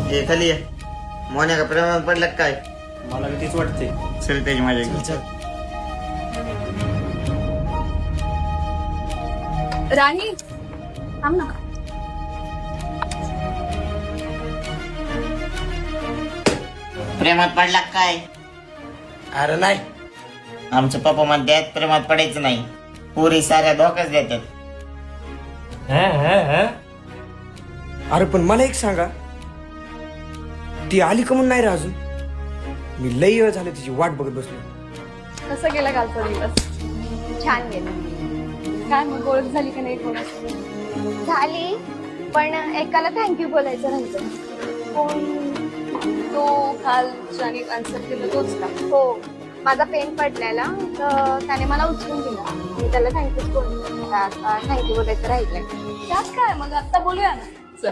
हे खाली ये. मोन्या का प्रेमात पडला का काय? मला भीतीच वाटते. चल त्याची माझ्या राणी थांब ना. प्रेमात पडला का काय? अरे नाही. आमचं पप्पा म्हणतात प्रेमात पडायचं नाही, पुरी साऱ्या धोकाच देतात. अरे पण मला एक सांगा, ती आली का म्हणून नाही रे अजून? मी लई वेळ झाले तिची वाट बघत बसलो. कसं गेला कालचा दिवस? छान गेलं. काय मग ओळख झाली का नाही कोणाची? झाली, पण एकाला थँक्यू बोलायचं राहिलं. कोण? तो काल ज्याने आन्सर केलं तोच का? हो, माझा पेन पडलेला तर त्याने मला उचलून दिला. मी त्याला थँक्यूच बोलले. आता थँक्यू बोलायचं राहिलंय. त्यात काय, मग आता बोलूया ना. चल.